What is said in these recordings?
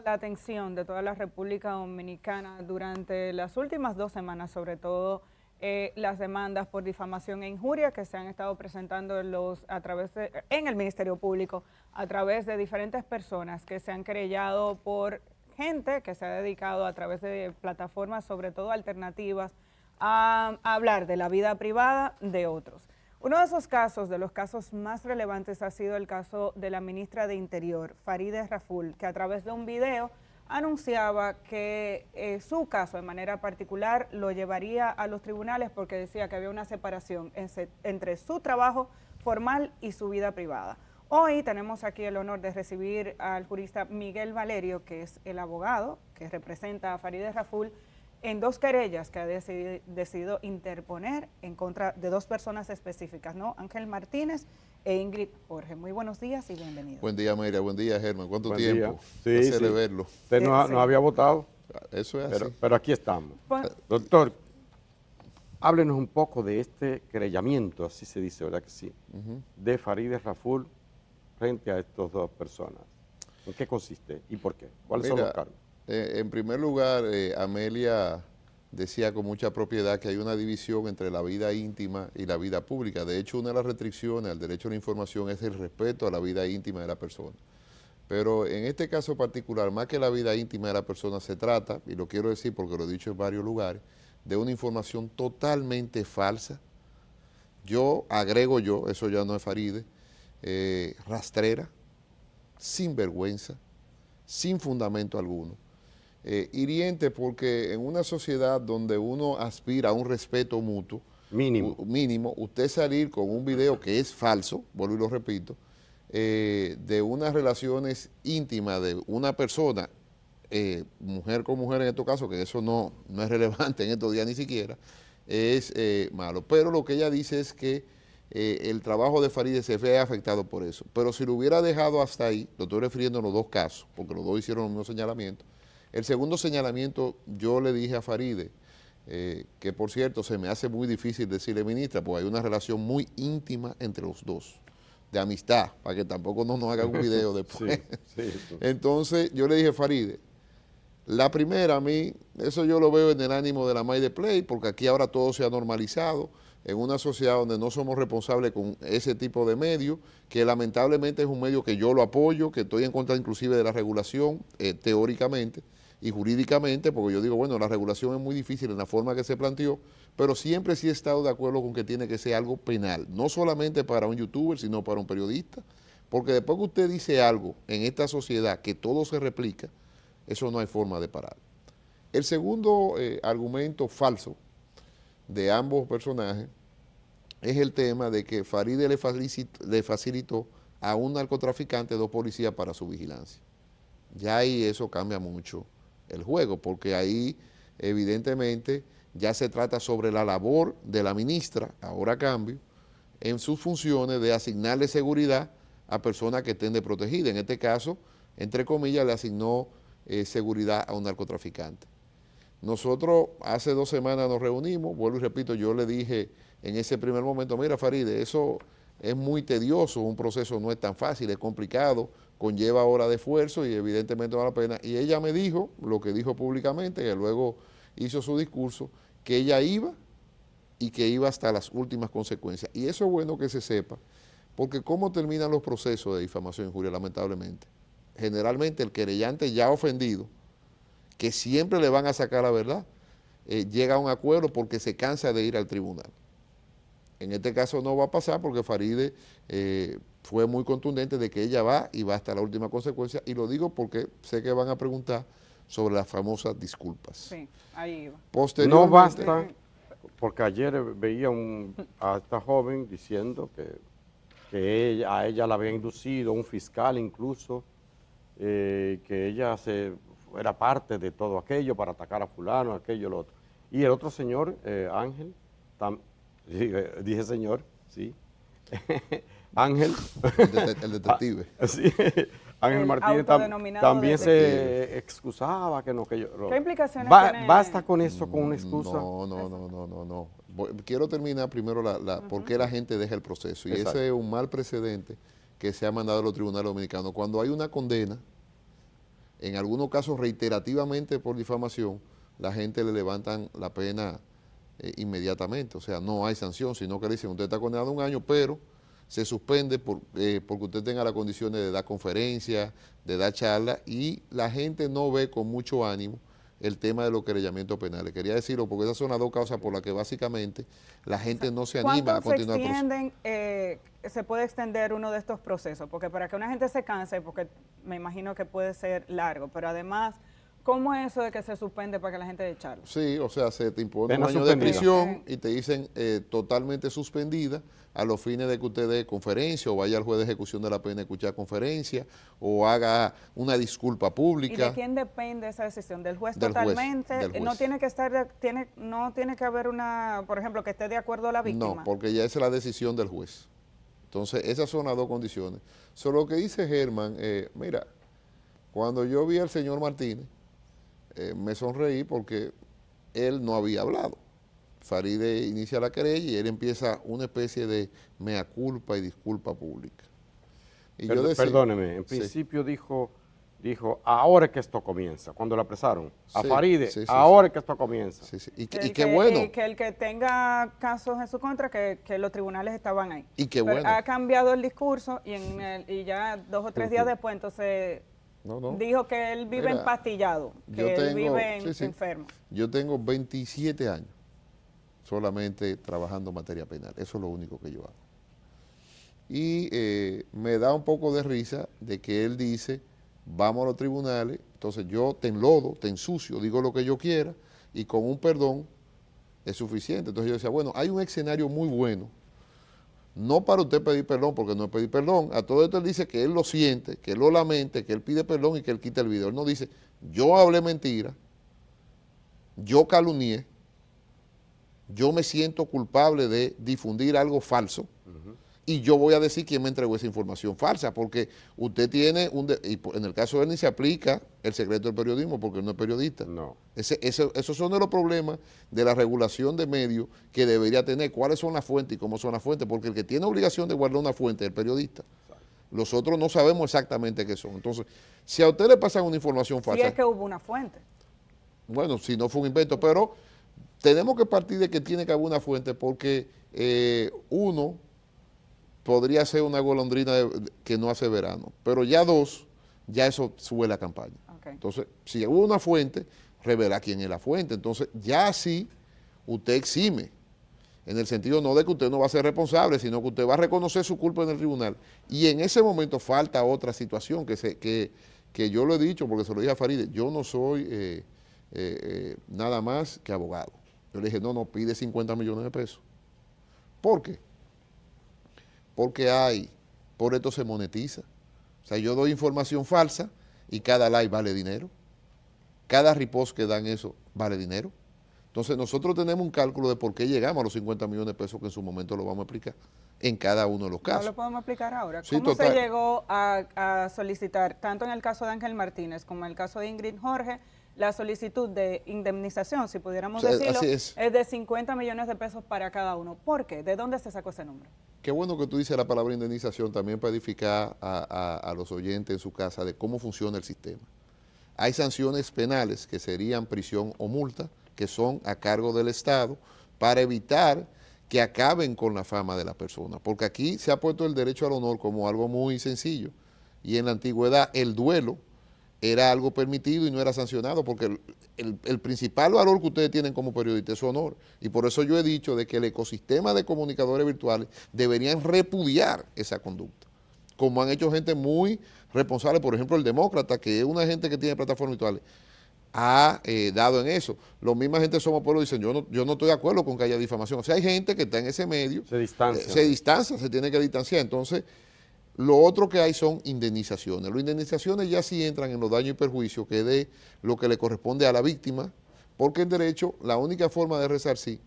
la atención de toda la República Dominicana durante las últimas 2 semanas, sobre todo las demandas por difamación e injuria que se han estado presentando en el Ministerio Público a través de diferentes personas que se han querellado por gente que se ha dedicado a través de plataformas, sobre todo alternativas, a hablar de la vida privada de otros. Uno de esos casos, de los casos más relevantes, ha sido el caso de la ministra de Interior, Farideh Raful, que a través de un video anunciaba que su caso de manera particular lo llevaría a los tribunales porque decía que había una separación entre su trabajo formal y su vida privada. Hoy tenemos aquí el honor de recibir al jurista Miguel Valerio, que es el abogado que representa a Farideh Raful en 2 querellas que ha decidido interponer en contra de 2 personas específicas, ¿no? Ángel Martínez e Ingrid Jorge. Muy buenos días y bienvenidos. Buen día, Mayra. Buen día, Germán. ¿Cuánto Buen tiempo? día. Sí, Placer sí. verlo. Usted no, Sí. no había votado, Eso es así. pero aquí estamos. Bueno, Doctor, háblenos un poco de este querellamiento, así se dice, ¿verdad que sí? De Farideh Raful frente a estas 2 personas. ¿En qué consiste y por qué? ¿Cuáles son los cargos? En primer lugar, Amelia decía con mucha propiedad que hay una división entre la vida íntima y la vida pública. De hecho, una de las restricciones al derecho a la información es el respeto a la vida íntima de la persona. Pero en este caso particular, más que la vida íntima de la persona, se trata, y lo quiero decir porque lo he dicho en varios lugares, de una información totalmente falsa. Eso ya no es Farideh, rastrera, sin vergüenza, sin fundamento alguno. Hiriente porque en una sociedad donde uno aspira a un respeto mutuo, mínimo, usted salir con un video que es falso, vuelvo y lo repito, de unas relaciones íntimas de una persona, mujer con mujer en estos casos, que eso no es relevante en estos días ni siquiera, es malo. Pero lo que ella dice es que el trabajo de Farideh se ve afectado por eso. Pero si lo hubiera dejado hasta ahí, lo estoy refiriendo a los 2 casos, porque los 2 hicieron los mismos señalamientos. El segundo señalamiento, yo le dije a Farideh, que por cierto se me hace muy difícil decirle ministra, porque hay una relación muy íntima entre los 2, de amistad, para que tampoco no nos hagan un video después. Sí. Entonces yo le dije, Farideh, la primera a mí, eso yo lo veo en el ánimo de la May de Play, porque aquí ahora todo se ha normalizado, en una sociedad donde no somos responsables con ese tipo de medios, que lamentablemente es un medio que yo lo apoyo, que estoy en contra inclusive de la regulación, teóricamente y jurídicamente, porque yo digo, bueno, la regulación es muy difícil en la forma que se planteó, pero siempre sí he estado de acuerdo con que tiene que ser algo penal, no solamente para un youtuber, sino para un periodista, porque después que usted dice algo en esta sociedad que todo se replica, eso no hay forma de parar. El segundo argumento falso de ambos personajes es el tema de que Farideh le facilitó a un narcotraficante 2 policías para su vigilancia. Ya ahí eso cambia mucho el juego, porque ahí evidentemente ya se trata sobre la labor de la ministra, ahora a cambio, en sus funciones de asignarle seguridad a personas que estén desprotegidas. En este caso, entre comillas, le asignó seguridad a un narcotraficante. Nosotros hace 2 semanas nos reunimos, vuelvo y repito, yo le dije en ese primer momento, mira Farideh, eso es muy tedioso, un proceso no es tan fácil, es complicado, conlleva horas de esfuerzo y evidentemente vale la pena. Y ella me dijo, lo que dijo públicamente, que luego hizo su discurso, que ella iba y que iba hasta las últimas consecuencias. Y eso es bueno que se sepa, porque cómo terminan los procesos de difamación e injuria, lamentablemente. Generalmente el querellante ya ofendido, que siempre le van a sacar la verdad, llega a un acuerdo porque se cansa de ir al tribunal. En este caso no va a pasar porque Farideh fue muy contundente de que ella va y va hasta la última consecuencia, y lo digo porque sé que van a preguntar sobre las famosas disculpas. sí, ahí iba. No basta, porque ayer veía a esta joven diciendo que a ella la había inducido, un fiscal incluso, que ella era parte de todo aquello para atacar a fulano, aquello, lo otro. Y el otro señor, Ángel, dije señor, sí, Ángel. El detective. Sí, Ángel Martínez también se excusaba que no, que yo. ¿Qué implicaciones tiene? ¿Basta con eso, con una excusa? No. Quiero terminar primero por qué la gente deja el proceso. Y Exacto. ese es un mal precedente que se ha mandado a los tribunales dominicanos. Cuando hay una condena, en algunos casos reiterativamente por difamación, la gente le levantan la pena inmediatamente. O sea, no hay sanción, sino que le dicen, usted está condenado a 1 año, pero se suspende porque usted tenga las condiciones de dar conferencias, de dar charlas, y la gente no ve con mucho ánimo el tema de los querellamientos penales. Quería decirlo porque esas son las 2 causas por las que básicamente la gente no se anima a continuar el proceso. Se puede extender uno de estos procesos? Porque para que una gente se canse, porque me imagino que puede ser largo, pero además, ¿cómo es eso de que se suspende para que la gente de echarlo? Sí, o sea, se te impone Pena 1 año de suspendida. prisión y te dicen totalmente suspendida a los fines de que usted dé conferencia o vaya al juez de ejecución de la pena a escuchar conferencia o haga una disculpa ¿Y pública. de quién depende esa decisión? ¿Del juez Del juez, totalmente? del juez. No tiene que estar, no tiene que haber una, por ejemplo, que esté de acuerdo a la víctima. No, porque ya esa es la decisión del juez. Entonces, esas son las 2 condiciones. Solo lo que dice Germán, mira, cuando yo vi al señor Martínez, me sonreí porque él no había hablado. Faride inicia la querella y él empieza una especie de mea culpa y disculpa pública. Y yo decía, Perdóneme, en sí, principio dijo, ahora es que esto comienza, cuando la apresaron. A Sí, Faride, sí, sí, ahora es que esto comienza. sí, sí. Y Que qué bueno. que el que tenga casos en su contra, que los tribunales estaban ahí. Y qué Pero bueno. ha cambiado el discurso y ya 2 o 3 días después, entonces No, no. dijo que él vive Mira, empastillado, que yo él tengo, vive sí, sí. enfermo. Yo tengo 27 años solamente trabajando en materia penal. Eso es lo único que yo hago. Y me da un poco de risa de que él dice, vamos a los tribunales, entonces yo te enlodo, te ensucio, digo lo que yo quiera y con un perdón es suficiente. Entonces yo decía, bueno, hay un escenario muy bueno, no para usted pedir perdón, porque no es pedir perdón. A todo esto él dice que él lo siente, que él lo lamente, que él pide perdón y que él quita el video. Él no dice, yo hablé mentira, yo calumnié, yo me siento culpable de difundir algo falso y yo voy a decir quién me entregó esa información falsa, porque usted tiene, en el caso de él ni se aplica el secreto del periodismo porque él no es periodista. No. Esos son de los problemas de la regulación de medios que debería tener, cuáles son las fuentes y cómo son las fuentes, porque el que tiene obligación de guardar una fuente es el periodista. Los otros no sabemos exactamente qué son. Entonces, si a usted le pasan una información falsa... Si es que hubo una fuente. Bueno, si no fue un invento, pero tenemos que partir de que tiene que haber una fuente porque uno podría ser una golondrina que no hace verano, pero ya 2, ya eso sube la campaña. Okay. Entonces, si hubo una fuente, revela quién es la fuente. Entonces, ya así usted exime, en el sentido no de que usted no va a ser responsable, sino que usted va a reconocer su culpa en el tribunal. Y en ese momento falta otra situación que yo lo he dicho, porque se lo dije a Faride, yo no soy nada más que abogado. Yo le dije, no, pide 50 millones de pesos. ¿Por qué? Porque por esto se monetiza. O sea, yo doy información falsa y cada like vale dinero. Cada repost que dan eso vale dinero. Entonces nosotros tenemos un cálculo de por qué llegamos a los 50 millones de pesos que en su momento lo vamos a explicar en cada uno de los casos. No lo podemos explicar ahora. Sí, ¿Cómo total. se llegó a solicitar, tanto en el caso de Ángel Martínez como en el caso de Ingrid Jorge, la solicitud de indemnización, si pudiéramos decirlo, así es de 50 millones de pesos para cada uno? ¿Por qué? ¿De dónde se sacó ese número? Qué bueno que tú dices la palabra indemnización también para edificar a los oyentes en su casa de cómo funciona el sistema. Hay sanciones penales que serían prisión o multa, que son a cargo del Estado para evitar que acaben con la fama de la persona. Porque aquí se ha puesto el derecho al honor como algo muy sencillo. Y en la antigüedad el duelo era algo permitido y no era sancionado, porque el principal valor que ustedes tienen como periodistas es su honor. Y por eso yo he dicho de que el ecosistema de comunicadores virtuales deberían repudiar esa conducta, como han hecho gente muy responsable, por ejemplo el Demócrata, que es una gente que tiene plataformas virtuales, ha dado en eso. Los misma gente de Somos Pueblo dicen, yo no estoy de acuerdo con que haya difamación. O sea, hay gente que está en ese medio, Se distancia. se tiene que distanciar. Entonces, lo otro que hay son indemnizaciones. Las indemnizaciones ya sí entran en los daños y perjuicios, que es de lo que le corresponde a la víctima, porque en derecho la única forma de resarcir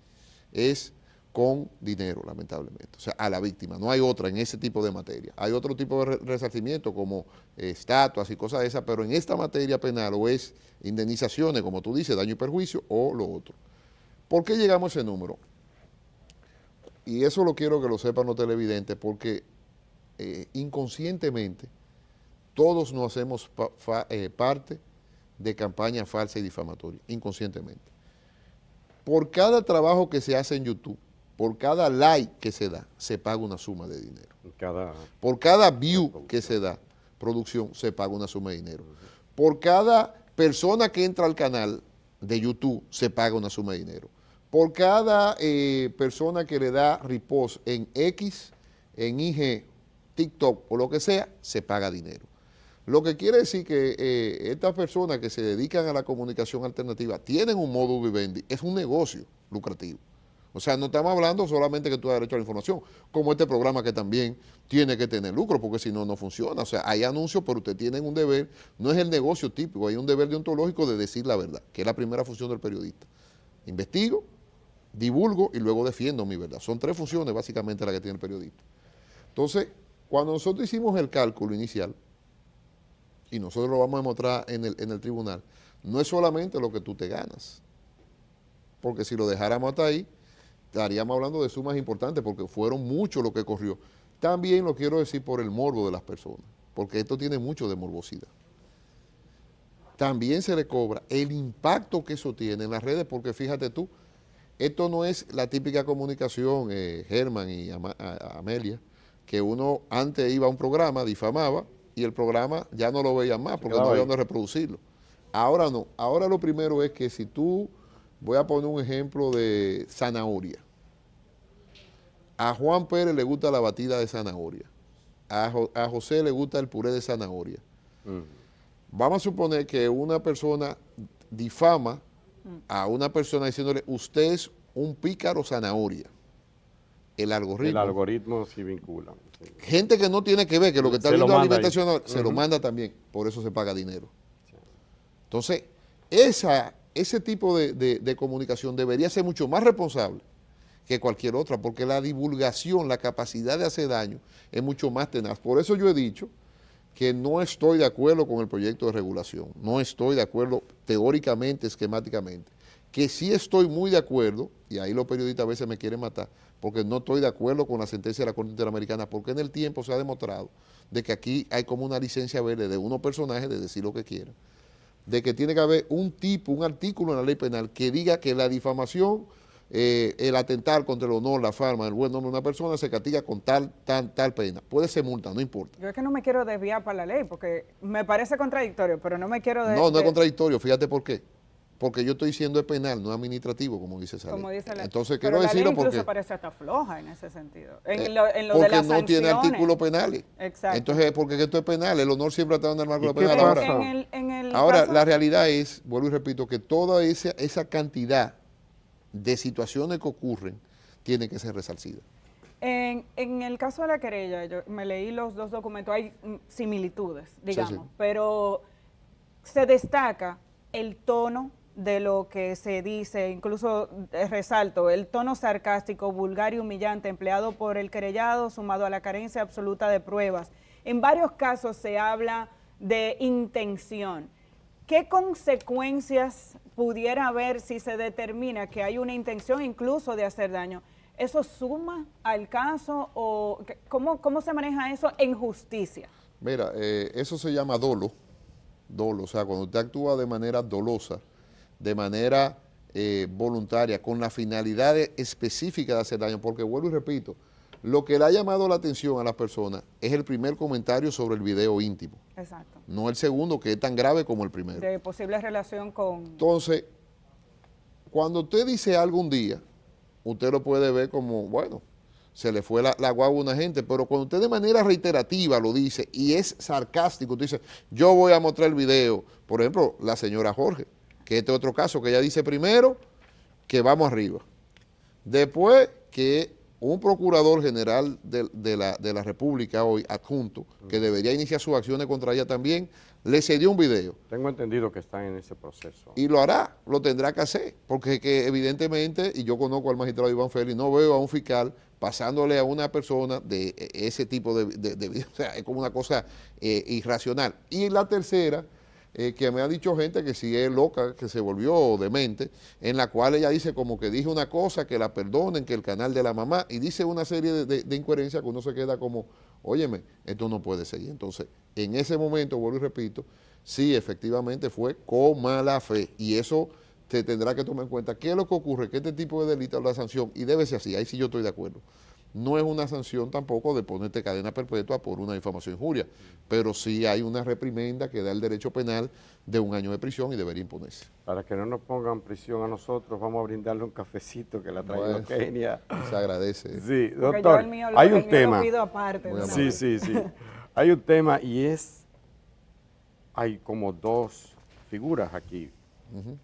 es con dinero, lamentablemente. O sea, a la víctima. No hay otra en ese tipo de materia. Hay otro tipo de resarcimiento como estatuas y cosas de esas, pero en esta materia penal o es indemnizaciones, como tú dices, daño y perjuicio, o lo otro. ¿Por qué llegamos a ese número? Y eso lo quiero que lo sepan los televidentes, porque inconscientemente todos nos hacemos parte de campaña falsa y difamatoria, inconscientemente. Por cada trabajo que se hace en YouTube, por cada like que se da, se paga una suma de dinero. Por cada view que se da, producción, se paga una suma de dinero. Por cada persona que entra al canal de YouTube, se paga una suma de dinero. Por cada persona que le da repost en X, en IG, TikTok o lo que sea, se paga dinero. Lo que quiere decir que estas personas que se dedican a la comunicación alternativa tienen un modus vivendi, es un negocio lucrativo. O sea, no estamos hablando solamente que tú has derecho a la información, como este programa que también tiene que tener lucro, porque si no, no funciona. O sea, hay anuncios, pero ustedes tienen un deber, no es el negocio típico, hay un deber deontológico de decir la verdad, que es la primera función del periodista. Investigo, divulgo y luego defiendo mi verdad. Son 3 funciones básicamente las que tiene el periodista. Entonces, cuando nosotros hicimos el cálculo inicial, y nosotros lo vamos a demostrar en el tribunal, no es solamente lo que tú te ganas, porque si lo dejáramos hasta ahí, estaríamos hablando de sumas importantes, porque fueron mucho lo que corrió. También lo quiero decir por el morbo de las personas, porque esto tiene mucho de morbosidad. También se le cobra el impacto que eso tiene en las redes, porque fíjate tú, esto no es la típica comunicación, Germán y Amelia, que uno antes iba a un programa, difamaba, y el programa ya no lo veían más porque no había dónde reproducirlo. Ahora no, ahora lo primero es que si tú, voy a poner un ejemplo de zanahoria. A Juan Pérez le gusta la batida de zanahoria, a José le gusta el puré de zanahoria. Vamos a suponer que una persona difama a una persona diciéndole, usted es un pícaro zanahoria. El algoritmo sí vincula. Sí. Gente que no tiene que ver, que lo que está viendo la alimentación se lo manda también, por eso se paga dinero. Sí. Entonces, ese tipo de comunicación debería ser mucho más responsable que cualquier otra, porque la divulgación, la capacidad de hacer daño es mucho más tenaz. Por eso yo he dicho que no estoy de acuerdo con el proyecto de regulación, no estoy de acuerdo teóricamente, esquemáticamente, que sí estoy muy de acuerdo, y ahí los periodistas a veces me quieren matar, porque no estoy de acuerdo con la sentencia de la Corte Interamericana, porque en el tiempo se ha demostrado de que aquí hay como una licencia verde de unos personajes de decir lo que quieran, de que tiene que haber un artículo en la ley penal que diga que la difamación, el atentar contra el honor, la fama, el buen nombre de una persona se castiga con tal pena. Puede ser multa, no importa. Yo es que no me quiero desviar para la ley, porque me parece contradictorio, pero no me quiero No es contradictorio, fíjate por qué. Porque yo estoy diciendo es penal, no es administrativo, como dice esa ley. Dice la, entonces quiero decirlo porque... la ley incluso parece hasta floja en ese sentido. En lo de las porque no sanciones. Tiene artículos penales. Exacto. Entonces, porque esto es penal, el honor siempre está dando el marco penal. Ahora, la realidad es, vuelvo y repito, que toda esa cantidad de situaciones que ocurren tienen que ser resarcidas. En el caso de la querella, yo me leí los 2 documentos, hay similitudes, digamos, sí. Pero se destaca el tono de lo que se dice, incluso resalto, el tono sarcástico, vulgar y humillante empleado por el querellado, sumado a la carencia absoluta de pruebas. En varios casos se habla de intención. ¿Qué consecuencias pudiera haber si se determina que hay una intención incluso de hacer daño? ¿Eso suma al caso o cómo se maneja eso en justicia? Mira, eso se llama dolo, o sea, cuando usted actúa de manera dolosa, de manera voluntaria, con la finalidad específica de hacer daño, porque vuelvo y repito, lo que le ha llamado la atención a las personas es el primer comentario sobre el video íntimo. Exacto. No el segundo, que es tan grave como el primero. De posible relación con... Entonces, cuando usted dice algo un día, usted lo puede ver como, bueno, se le fue la guagua a una gente, pero cuando usted de manera reiterativa lo dice y es sarcástico, usted dice, yo voy a mostrar el video, por ejemplo, la señora Jorge, que este es otro caso, que ella dice primero que vamos arriba, después que un procurador general de la República hoy, adjunto, que debería iniciar sus acciones contra ella también, le cedió un video. Tengo entendido que están en ese proceso. Y lo hará, lo tendrá que hacer, porque que evidentemente, y yo conozco al magistrado Iván Félix, no veo a un fiscal pasándole a una persona de ese tipo de video, o sea, es como una cosa irracional. Y la tercera, que me ha dicho gente que si es loca, que se volvió demente, en la cual ella dice como que dije una cosa, que la perdonen, que el canal de la mamá, y dice una serie de incoherencias que uno se queda como, óyeme, esto no puede seguir. Entonces, en ese momento, vuelvo y repito, sí, efectivamente fue con mala fe, y eso se tendrá que tomar en cuenta. ¿Qué es lo que ocurre? Que este tipo de delito es la sanción, y debe ser así, ahí sí yo estoy de acuerdo. No es una sanción tampoco de ponerte cadena perpetua por una difamación e injuria, pero sí hay una reprimenda que da el derecho penal de 1 año de prisión y debería imponerse. Para que no nos pongan prisión a nosotros, vamos a brindarle un cafecito que la trae Bueno, Kenia. se agradece. Sí, Porque yo doctor, el mío, hay el un mío tema. lo pido aparte. Muy de una amable. vez. Sí. Hay un tema y hay como dos figuras aquí.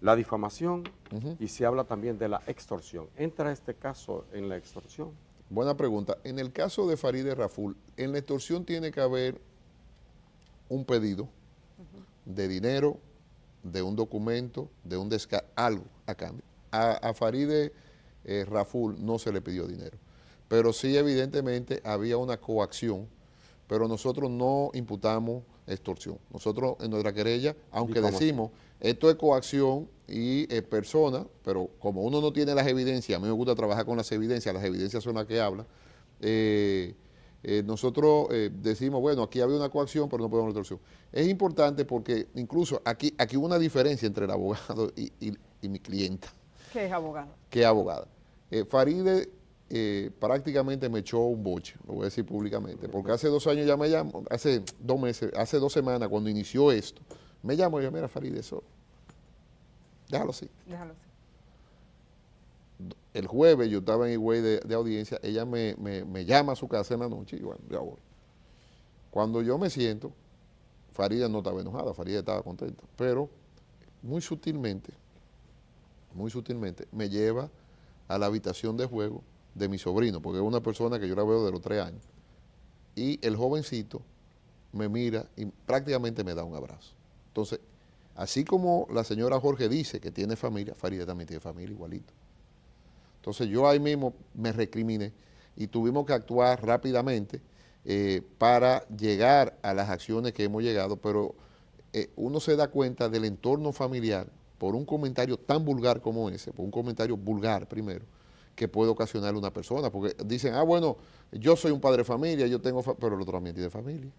La difamación y se habla también de la extorsión. ¿Entra este caso en la extorsión? Buena pregunta. En el caso de Farideh Raful, en la extorsión tiene que haber un pedido de dinero, de un documento, de un algo a cambio. A Farideh Raful no se le pidió dinero, pero sí evidentemente había una coacción, pero nosotros no imputamos extorsión. Nosotros en nuestra querella, aunque decimos esto es coacción y persona, pero como uno no tiene las evidencias, a mí me gusta trabajar con las evidencias son las que hablan, nosotros decimos, bueno, aquí había una coacción, pero no podemos extorsión. Es importante porque incluso aquí hubo una diferencia entre el abogado y mi clienta. ¿Qué es abogado? Que es abogada. Farideh prácticamente me echó un boche, lo voy a decir públicamente, porque hace 2 años ya me llamó, hace 2 meses, hace 2 semanas cuando inició esto, me llamó y yo, mira Farideh, eso, déjalo así. Déjalo así. El jueves yo estaba en Higüey de audiencia, ella me llama a su casa en la noche y bueno, ya voy. Cuando yo me siento, Farideh no estaba enojada, Farideh estaba contenta, pero muy sutilmente me lleva a la habitación de juego de mi sobrino, porque es una persona que yo la veo de los 3 años, y el jovencito me mira y prácticamente me da un abrazo. Entonces, así como la señora Jorge dice que tiene familia, Farideh también tiene familia igualito. Entonces yo ahí mismo me recriminé y tuvimos que actuar rápidamente para llegar a las acciones que hemos llegado, pero uno se da cuenta del entorno familiar por un comentario tan vulgar como ese, por un comentario vulgar primero, que puede ocasionarle a una persona, porque dicen, bueno, yo soy un padre de familia, yo tengo, pero el otro también tiene familia.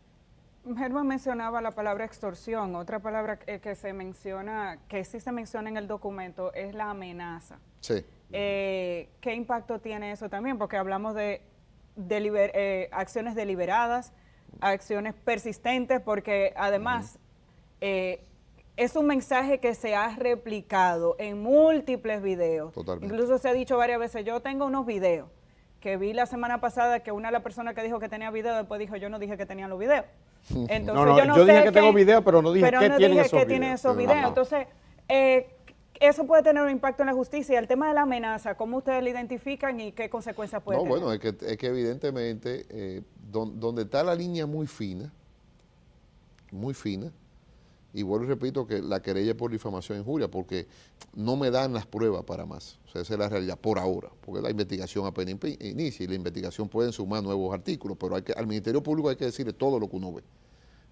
Germán mencionaba la palabra extorsión, otra palabra que se menciona, que sí se menciona en el documento, es la amenaza. Sí. ¿Qué impacto tiene eso también? Porque hablamos de acciones deliberadas, acciones persistentes, porque además es un mensaje que se ha replicado en múltiples videos. Totalmente. Incluso se ha dicho varias veces, yo tengo unos videos que vi la semana pasada que una de las personas que dijo que tenía video, después dijo, yo no dije que tenía los videos. Entonces, yo dije que tengo video, pero no dije que tienen esos videos. Entonces, eso puede tener un impacto en la justicia. El tema de la amenaza, ¿cómo ustedes la identifican y qué consecuencias puede tener? Bueno, es que evidentemente donde está la línea muy fina, y vuelvo y repito que la querella es por difamación e injuria, porque no me dan las pruebas para más. O sea, esa es la realidad por ahora, porque la investigación apenas inicia y la investigación pueden sumar nuevos artículos, pero al Ministerio Público hay que decirle todo lo que uno ve.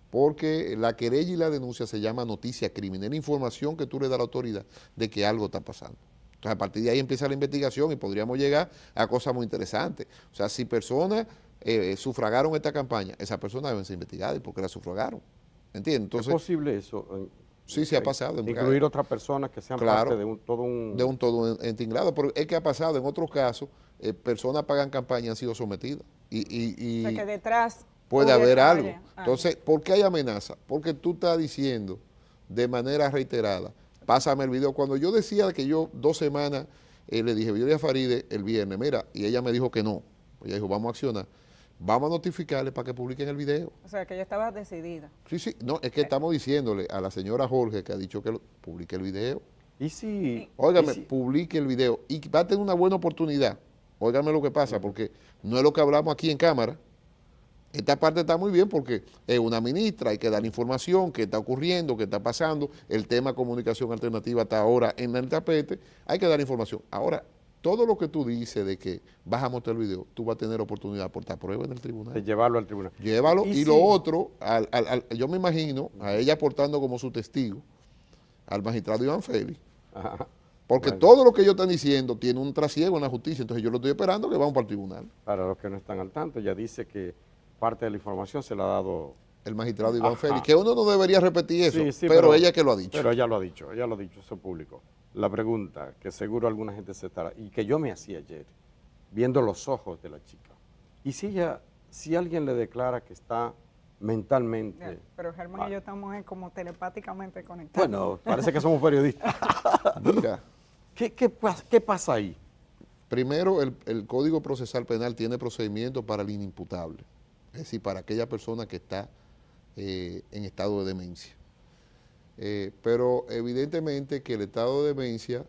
Porque la querella y la denuncia se llama noticia criminal, la información que tú le das a la autoridad de que algo está pasando. Entonces, a partir de ahí empieza la investigación y podríamos llegar a cosas muy interesantes. O sea, si personas sufragaron esta campaña, esas personas deben ser investigadas y por qué la sufragaron. ¿Entiendes? Entonces, ¿es posible eso? Sí, se ha pasado. Incluir otras personas que sean parte de todo un entinglado, pero es que ha pasado en otros casos, personas pagan campaña y han sido sometidas. O sea, que detrás puede haber algo. Entonces, ¿por qué hay amenaza? Porque tú estás diciendo de manera reiterada, pásame el video. Cuando yo decía que yo 2 semanas le dije, yo le dije a Farideh el viernes, mira, y ella me dijo que no. Ella dijo, vamos a accionar. Vamos a notificarle para que publiquen el video. O sea, que ella estaba decidida. Sí, no, es que estamos diciéndole a la señora Jorge que ha dicho que publique el video. ¿Y si? Óigame, publique el video y va a tener una buena oportunidad. Óigame lo que pasa, porque no es lo que hablamos aquí en cámara. Esta parte está muy bien porque es una ministra, hay que dar información, qué está ocurriendo, qué está pasando. El tema comunicación alternativa está ahora en el tapete, hay que dar información. Ahora, todo lo que tú dices de que vas a mostrar el video, tú vas a tener oportunidad de aportar pruebas en el tribunal. De llevarlo al tribunal. Llévalo. Y sí. lo otro, yo me imagino a ella aportando como su testigo al magistrado Iván Félix. Ajá. Porque Bueno, todo lo que ellos están diciendo tiene un trasiego en la justicia. Entonces yo lo estoy esperando que vamos para el tribunal. para los que no están al tanto, ella dice que parte de la información se la ha dado. El magistrado Iván Ajá. Félix, que uno no debería repetir eso, Sí, pero ella que lo ha dicho. Pero ella lo ha dicho, eso público. La pregunta que seguro alguna gente se estará, y que yo me hacía ayer, viendo los ojos de la chica, y si alguien le declara que está mentalmente... Pero Germán y yo estamos como telepáticamente conectados. Bueno, parece que somos periodistas. Mira, ¿Qué pasa ahí? primero el Código Procesal Penal tiene procedimientos para el inimputable, es decir, para aquella persona que está en estado de demencia. Pero evidentemente que el estado de demencia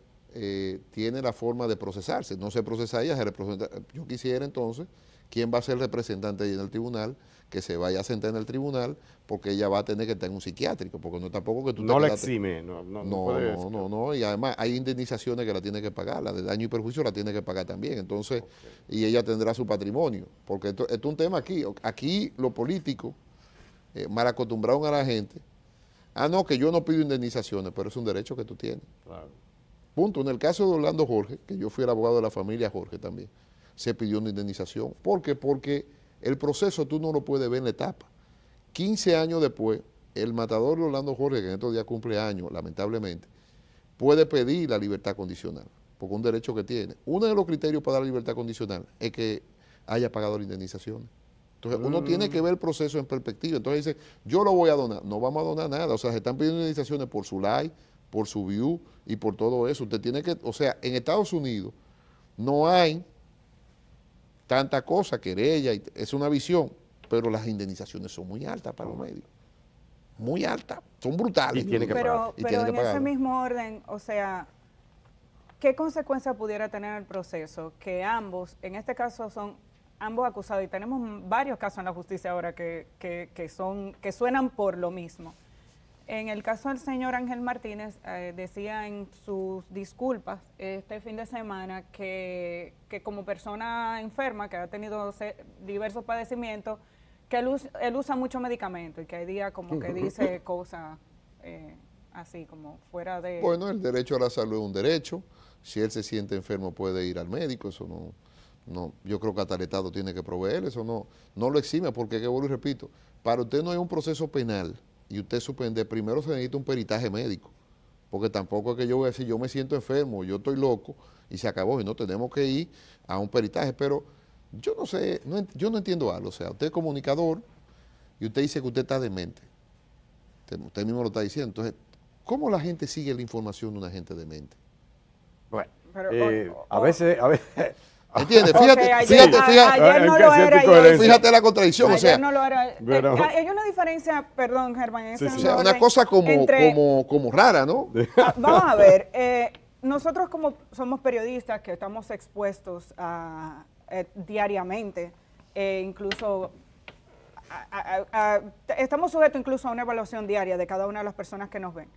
tiene la forma de procesarse, no se procesa ella, se representa. Yo quisiera entonces, ¿quién va a ser el representante ahí en el tribunal? Que se vaya a sentar en el tribunal, porque ella va a tener que estar en un psiquiátrico, porque no es tampoco que tú No te le quedaste- exime, No, y además hay indemnizaciones que la tiene que pagar, la de daño y perjuicio la tiene que pagar también, entonces, y ella tendrá su patrimonio, porque esto es un tema aquí los políticos mal acostumbraron a la gente, no, que yo no pido indemnizaciones, pero es un derecho que tú tienes. Claro. Punto. En el caso de Orlando Jorge, que yo fui el abogado de la familia Jorge también, se pidió una indemnización. ¿Por qué? Porque el proceso tú no lo puedes ver en la etapa. 15 años después, el matador de Orlando Jorge, que en estos días cumple años, lamentablemente, puede pedir la libertad condicional, porque es un derecho que tiene. Uno de los criterios para dar la libertad condicional es que haya pagado la indemnización. Entonces, uno tiene que ver el proceso en perspectiva. Entonces dice, yo lo voy a donar. No vamos a donar nada. O sea, se están pidiendo indemnizaciones por su like, por su view y por todo eso. Usted tiene que, o sea, en Estados Unidos no hay tanta cosa, querella, es una visión, pero las indemnizaciones son muy altas para los medios. Muy altas, son brutales. Y tiene que pagar. Y Pero tiene que en ese pagarlo. mismo orden, o sea, ¿qué consecuencia pudiera tener el proceso? Que ambos, en este caso son ambos acusados, y tenemos varios casos en la justicia ahora que suenan por lo mismo. En el caso del señor Ángel Martínez, decía en sus disculpas este fin de semana que como persona enferma, que ha tenido diversos padecimientos, que él usa mucho medicamento y que hay días como que dice cosas así como fuera de... Bueno, el derecho a la salud es un derecho. Si él se siente enfermo puede ir al médico, eso no, yo creo que hasta el Estado tiene que proveer, eso no lo exime, porque, que vuelvo y repito, para usted no hay un proceso penal y usted suspende, primero se necesita un peritaje médico, porque tampoco es que yo voy a decir, yo me siento enfermo, yo estoy loco y se acabó, y no tenemos que ir a un peritaje, pero yo no sé, yo no entiendo algo, o sea, usted es comunicador y usted dice que usted está demente, usted mismo lo está diciendo, entonces, ¿cómo la gente sigue la información de una gente demente? Bueno, Pero, a veces... ¿Entiendes? Ok, Fíjate, ayer no lo era. fíjate la contradicción, o Ayer sea, no lo era. Pero- Hay una diferencia, perdón, Germán, en ese o sea, orden una cosa entre- como rara, ¿no? Vamos a ver, nosotros como somos periodistas que estamos expuestos diariamente, incluso estamos sujetos incluso a una evaluación diaria de cada una de las personas que nos ven.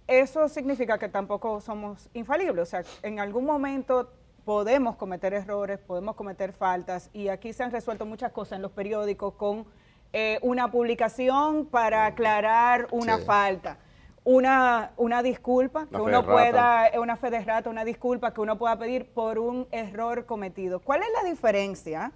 Eso significa que tampoco somos infalibles, o sea, en algún momento podemos cometer errores, podemos cometer faltas, y aquí se han resuelto muchas cosas en los periódicos con una publicación para aclarar una Sí. falta, una disculpa, que Una fe uno de pueda, una fe de rata, una disculpa que uno pueda pedir por un error cometido. ¿Cuál es la diferencia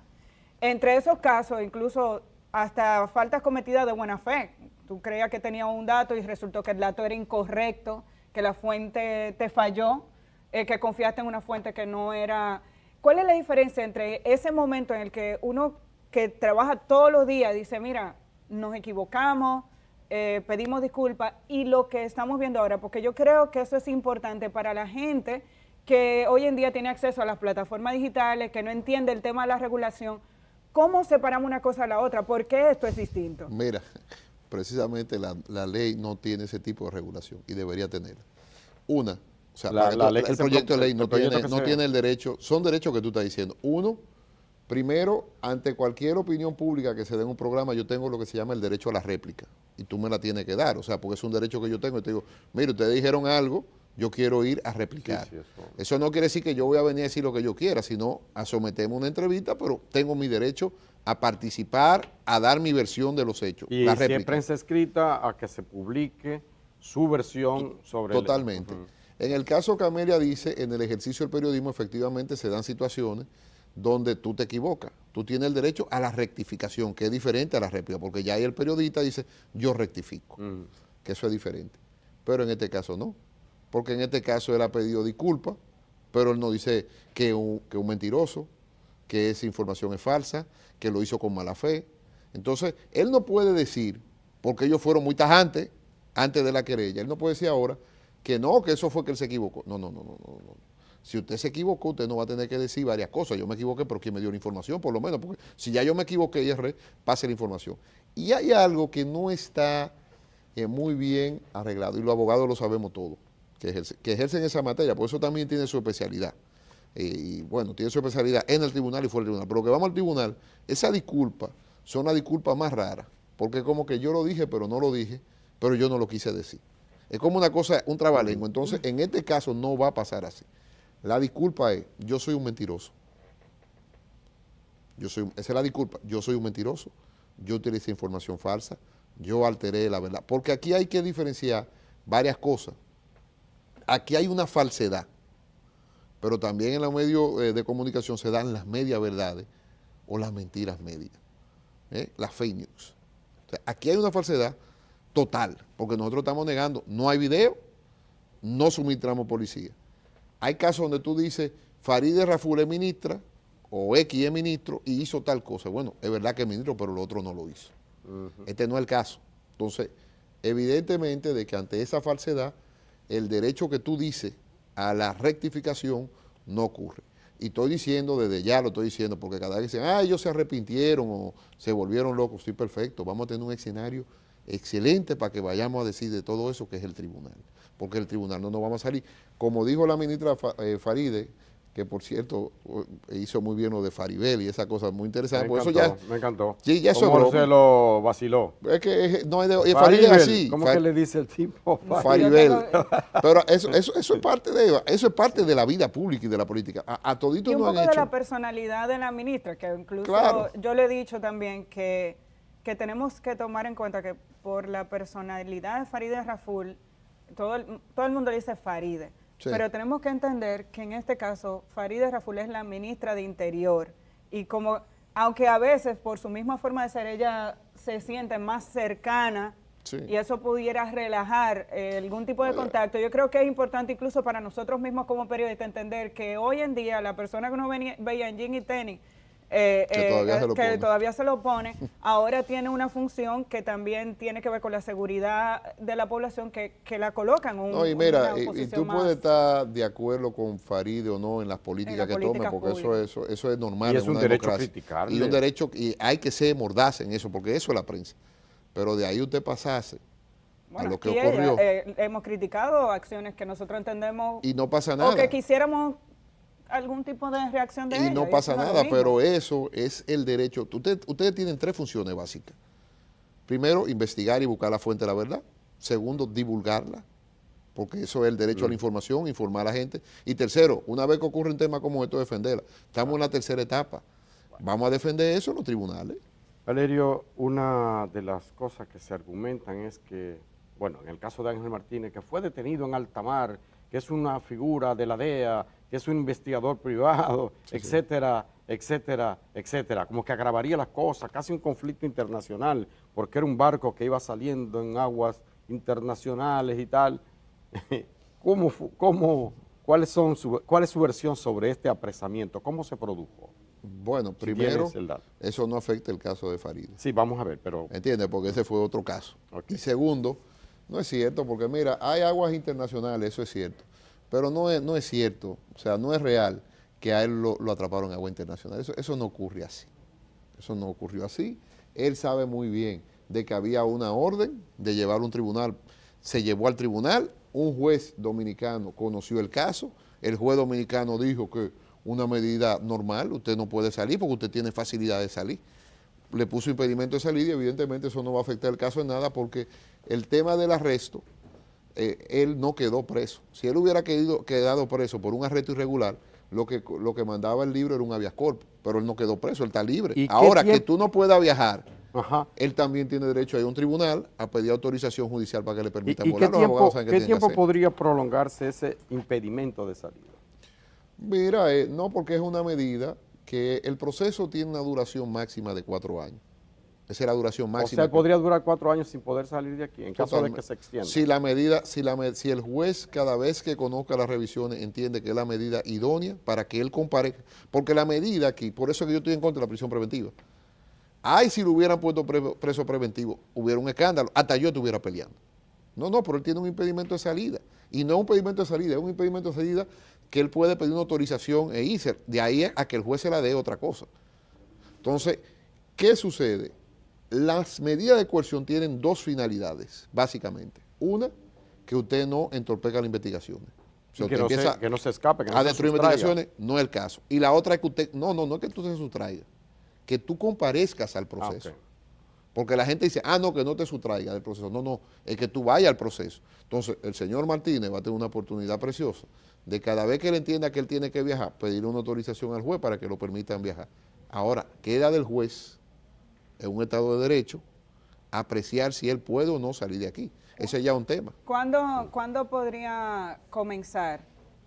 entre esos casos, incluso hasta faltas cometidas de buena fe? Tú creías que tenía un dato y resultó que el dato era incorrecto, que la fuente te falló, que confiaste en una fuente que no era... ¿Cuál es la diferencia entre ese momento en el que uno que trabaja todos los días dice, mira, nos equivocamos, pedimos disculpas, y lo que estamos viendo ahora? Porque yo creo que eso es importante para la gente que hoy en día tiene acceso a las plataformas digitales, que no entiende el tema de la regulación. ¿Cómo separamos una cosa de la otra? ¿Por qué esto es distinto? Mira, precisamente la ley no tiene ese tipo de regulación y debería tenerla. Una, o sea, el proyecto de ley no tiene el derecho, son derechos que tú estás diciendo. Uno, primero, ante cualquier opinión pública que se dé en un programa, yo tengo lo que se llama el derecho a la réplica, y tú me la tienes que dar, o sea, porque es un derecho que yo tengo, y te digo, mire, ustedes dijeron algo, yo quiero ir a replicar. Sí, Eso no quiere decir que yo voy a venir a decir lo que yo quiera, sino a someterme a una entrevista, pero tengo mi derecho a participar, a dar mi versión de los hechos. Y la si es réplica. prensa escrita, a que se publique su versión sobre Totalmente. En el caso que Amelia dice, en el ejercicio del periodismo efectivamente se dan situaciones donde tú te equivocas. Tú tienes el derecho a la rectificación, que es diferente a la réplica, porque ya ahí el periodista dice, yo rectifico, que eso es diferente. Pero en este caso no, porque en este caso él ha pedido disculpas, pero él no dice que un mentiroso, que esa información es falsa, que lo hizo con mala fe. Entonces, él no puede decir, porque ellos fueron muy tajantes antes de la querella, él no puede decir ahora que no, que eso fue que él se equivocó. No. Si usted se equivocó, usted no va a tener que decir varias cosas. Yo me equivoqué, pero ¿quién me dio la información? Por lo menos, porque si ya yo me equivoqué y erré, pase la información. Y hay algo que no está muy bien arreglado, y los abogados lo sabemos todo, que ejercen esa materia, por eso también tiene su especialidad. Y bueno, tiene su especialidad en el tribunal y fuera del tribunal. Pero que vamos al tribunal, esa disculpa son las disculpas más raras, porque como que yo lo dije, pero no lo dije, pero yo no lo quise decir. Es como una cosa, un trabalengua. Entonces, en este caso no va a pasar así. La disculpa es, yo soy un mentiroso. Esa es la disculpa. Yo soy un mentiroso, yo utilicé información falsa, yo alteré la verdad. Porque aquí hay que diferenciar varias cosas. Aquí hay una falsedad, pero también en los medios de comunicación se dan las medias verdades o las mentiras medias, las fake news. O sea, aquí hay una falsedad total, porque nosotros estamos negando, no hay video, no suministramos policía. Hay casos donde tú dices, Farideh Raful es ministra, o X es ministro, y hizo tal cosa. Bueno, es verdad que es ministro, pero el otro no lo hizo. Este no es el caso. Entonces, evidentemente de que ante esa falsedad, el derecho que tú dices a la rectificación no ocurre. Y estoy diciendo, desde ya lo estoy diciendo, porque cada vez dicen, ellos se arrepintieron o se volvieron locos. Sí, perfecto, vamos a tener un escenario excelente para que vayamos a decir de todo eso que es el tribunal, porque el tribunal no nos vamos a salir. Como dijo la ministra Farideh, que por cierto hizo muy bien lo de Faribel y esa cosa muy interesante. Me encantó. Sí, ya eso ¿Cómo se lo vaciló? Es que no es de Faribel es así. ¿Cómo que le dice el tipo? Faribel. Pero eso es parte de la vida pública y de la política. A todito y un no poco han de hecho. la personalidad de la ministra, que incluso Claro. yo le he dicho también que tenemos que tomar en cuenta que por la personalidad de Farideh Raful, todo el mundo dice Farideh, sí, pero tenemos que entender que en este caso Farideh Raful es la ministra de Interior, y como, aunque a veces por su misma forma de ser ella se siente más cercana, sí, y eso pudiera relajar algún tipo de contacto, yo creo que es importante incluso para nosotros mismos como periodistas entender que hoy en día la persona que uno veía en jean y tenis, que todavía se lo pone, ahora tiene una función que también tiene que ver con la seguridad de la población, que la colocan en no, y mira, una y tú puedes estar de acuerdo con Farideh o no en las políticas que tome, porque eso es normal. Y es un derecho criticarle. Y un derecho, y hay que ser mordaz en eso, porque eso es la prensa. Pero de ahí usted pasase a lo que ocurrió. Hemos criticado acciones que nosotros entendemos. Y no pasa nada. O que quisiéramos algún tipo de reacción de ella. Y no pasa nada, pero eso es el derecho. Ustedes tienen 3 funciones básicas. Primero, investigar y buscar la fuente de la verdad. Segundo, divulgarla, porque eso es el derecho a la información, informar a la gente. Y tercero, una vez que ocurre un tema como esto, defenderla. Estamos en la tercera etapa. Vamos a defender eso en los tribunales. Valerio, una de las cosas que se argumentan es que, bueno, en el caso de Ángel Martínez, que fue detenido en alta mar, que es una figura de la DEA, que es un investigador privado, sí, etcétera, etcétera, etcétera. Como que agravaría las cosas, casi un conflicto internacional, porque era un barco que iba saliendo en aguas internacionales y tal. ¿Cuál es su versión sobre este apresamiento? ¿Cómo se produjo? Bueno, primero, eso no afecta el caso de Farideh. Sí, vamos a ver, pero... ¿Entiendes? Porque ese fue otro caso. Okay. Y segundo, no es cierto, porque mira, hay aguas internacionales, eso es cierto, pero no es cierto, o sea, no es real que a él lo atraparon en agua internacional. Eso no ocurre así. Eso no ocurrió así. Él sabe muy bien de que había una orden de llevarlo a un tribunal. Se llevó al tribunal, un juez dominicano conoció el caso, el juez dominicano dijo que una medida normal, usted no puede salir porque usted tiene facilidad de salir. Le puso impedimento de salir y evidentemente eso no va a afectar el caso en nada porque el tema del arresto él no quedó preso. Si él hubiera quedado preso por un arresto irregular, lo que mandaba el libro era un habeas corpus, pero él no quedó preso, él está libre. ¿Y qué Ahora, que tiempo? tú no puedas viajar, Ajá. él también tiene derecho a ir a un tribunal a pedir autorización judicial para que le permitan ¿Y volar. Los abogados saben qué tienen que hacer. podría prolongarse ese impedimento de salida? Mira, no, porque es una medida que el proceso tiene una duración máxima de 4 años. Esa es la duración O máxima. sea, él podría durar 4 años sin poder salir de aquí, en caso de que se extienda. Si el juez cada vez que conozca las revisiones entiende que es la medida idónea para que él comparezca, porque la medida aquí, por eso es que yo estoy en contra de la prisión preventiva. Ay, si lo hubieran puesto preso preventivo, hubiera un escándalo, hasta yo estuviera peleando. No, pero él tiene un impedimento de salida. Y no es un impedimento de salida, es un impedimento de salida que él puede pedir una autorización e irse. De ahí a que el juez se la dé otra cosa. Entonces, ¿qué sucede? Las medidas de coerción tienen 2 finalidades, básicamente. Una, que usted no entorpezca las investigaciones. O sea, Y que, usted empieza que no se escape, que no a se destruir sustraiga. investigaciones, no es el caso. Y la otra es que usted, no es que tú se sustraiga, que tú comparezcas al proceso. Ok. Porque la gente dice, no, que no te sustraiga del proceso. No, es que tú vayas al proceso. Entonces, el señor Martínez va a tener una oportunidad preciosa de cada vez que él entienda que él tiene que viajar, pedirle una autorización al juez para que lo permitan viajar. Ahora, queda del juez, en un Estado de Derecho, apreciar si él puede o no salir de aquí. Ese ya es un tema. ¿Cuándo podría comenzar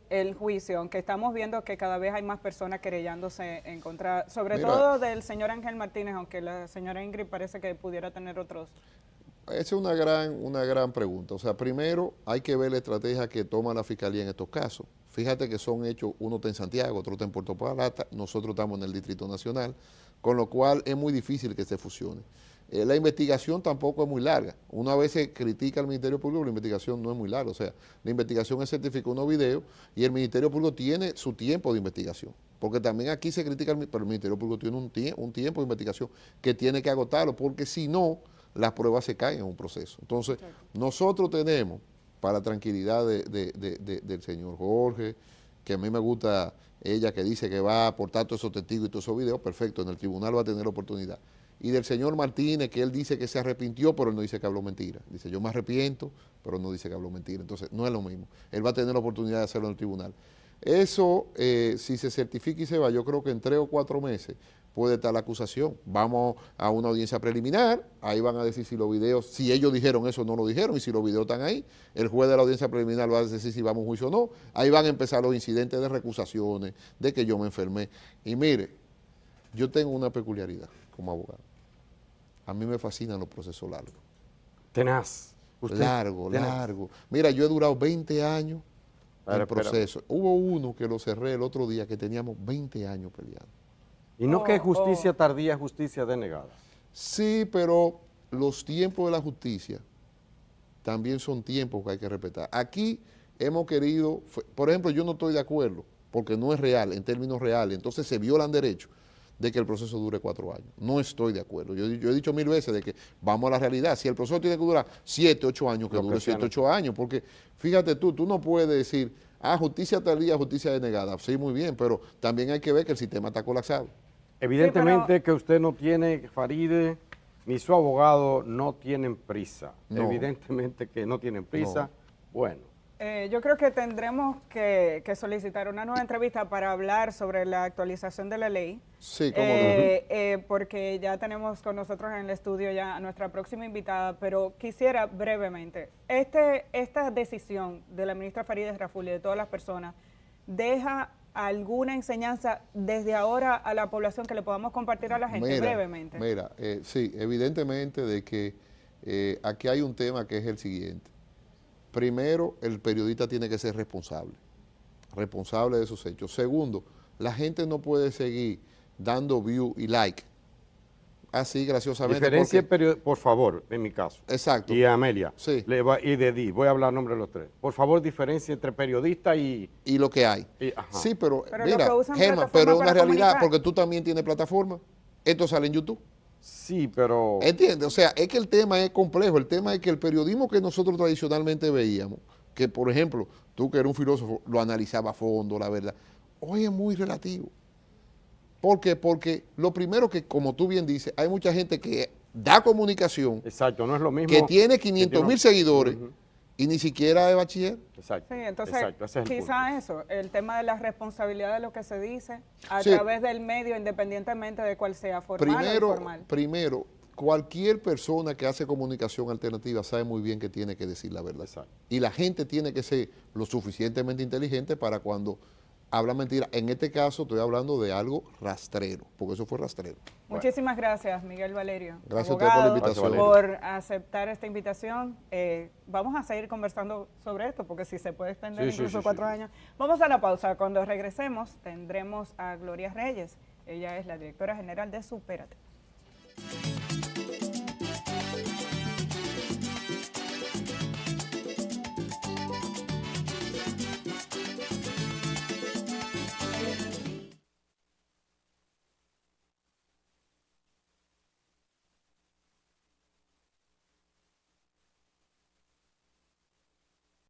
el juicio? Aunque estamos viendo que cada vez hay más personas querellándose en contra, sobre Mira, todo del señor Ángel Martínez, aunque la señora Ingrid parece que pudiera tener otros. Esa es una gran pregunta. O sea, primero hay que ver la estrategia que toma la Fiscalía en estos casos. Fíjate que son hechos, uno está en Santiago, otro está en Puerto Plata, nosotros estamos en el Distrito Nacional, con lo cual es muy difícil que se fusione. La investigación tampoco es muy larga. Uno a veces critica al Ministerio Público, la investigación no es muy larga. O sea, la investigación es certificar unos videos y el Ministerio Público tiene su tiempo de investigación. Porque también aquí se critica, pero el Ministerio Público tiene un tiempo de investigación que tiene que agotarlo, porque si no, las pruebas se caen en un proceso. Entonces, nosotros tenemos, para tranquilidad del señor Jorge, que a mí me gusta ella que dice que va a aportar todos esos testigos y todos esos videos, perfecto, en el tribunal va a tener oportunidad. Y del señor Martínez, que él dice que se arrepintió, pero él no dice que habló mentira. Dice, yo me arrepiento, pero no dice que habló mentira. Entonces, no es lo mismo. Él va a tener la oportunidad de hacerlo en el tribunal. Eso, si se certifica y se va, yo creo que en 3 o 4 meses puede estar la acusación. Vamos a una audiencia preliminar, ahí van a decir si los videos, si ellos dijeron eso o no lo dijeron, y si los videos están ahí, el juez de la audiencia preliminar va a decir si vamos a un juicio o no. Ahí van a empezar los incidentes de recusaciones, de que yo me enfermé. Y mire, yo tengo una peculiaridad como abogado. A mí me fascinan los procesos largos. Tenaz. Largo. Mira, yo he durado 20 años en el Espera. proceso. Hubo uno que lo cerré el otro día que teníamos 20 años peleando. Y no que justicia tardía, justicia denegada. Sí, pero los tiempos de la justicia también son tiempos que hay que respetar. Aquí hemos querido, por ejemplo, yo no estoy de acuerdo, porque no es real, en términos reales, entonces se violan derechos de que el proceso dure 4 años. No estoy de acuerdo. Yo he dicho 1000 veces de que vamos a la realidad. Si el proceso tiene que durar 7, 8 años, que dure 7, 8 años, porque fíjate tú no puedes decir, justicia tardía, justicia denegada. Sí, muy bien, pero también hay que ver que el sistema está colapsado. Evidentemente que usted no tiene, Faride, ni su abogado no tienen prisa. No. Evidentemente que no tienen prisa. No. Bueno. Yo creo que tendremos que solicitar una nueva entrevista para hablar sobre la actualización de la ley. Sí, cómo no. Porque ya tenemos con nosotros en el estudio ya a nuestra próxima invitada, pero quisiera brevemente, esta decisión de la ministra Farideh Raful y de todas las personas, ¿deja alguna enseñanza desde ahora a la población que le podamos compartir a la gente brevemente? Mira, sí, evidentemente de que aquí hay un tema que es el siguiente. Primero, el periodista tiene que ser responsable de esos hechos. Segundo, la gente no puede seguir dando view y like, así graciosamente. Diferencia, por favor, en mi caso. Exacto. Y Amelia. Sí. Y de Di, voy a hablar en nombre de los tres. Por favor, diferencia entre periodista y lo que hay. Ajá. Sí, pero mira, Germán, pero es una para realidad, comunicar. porque tú también tienes plataforma. Esto sale en YouTube. Sí, pero... ¿Entiendes? O sea, es que el tema es complejo. El tema es que el periodismo que nosotros tradicionalmente veíamos, que por ejemplo, tú que eres un filósofo, lo analizaba a fondo, la verdad, hoy es muy relativo. ¿Por qué? Porque lo primero que, como tú bien dices, hay mucha gente que da comunicación, Exacto, no es lo mismo... que tiene 500,000 seguidores, y ni siquiera es bachiller. Exacto. Sí, entonces exacto, ese es el quizá punto. eso, el tema de la responsabilidad de lo que se dice a Sí. través del medio, independientemente de cuál sea, formal o informal. Primero, cualquier persona que hace comunicación alternativa sabe muy bien que tiene que decir la verdad. Exacto. Y la gente tiene que ser lo suficientemente inteligente para cuando habla mentira. En este caso estoy hablando de algo rastrero, porque eso fue rastrero. Muchísimas gracias, Miguel Valerio, Gracias a usted por la abogado, invitación. por aceptar esta invitación. Vamos a seguir conversando sobre esto, porque si se puede extender Sí, sí, incluso sí, 4 sí. años. Vamos a la pausa. Cuando regresemos, tendremos a Gloria Reyes. Ella es la directora general de Supérate.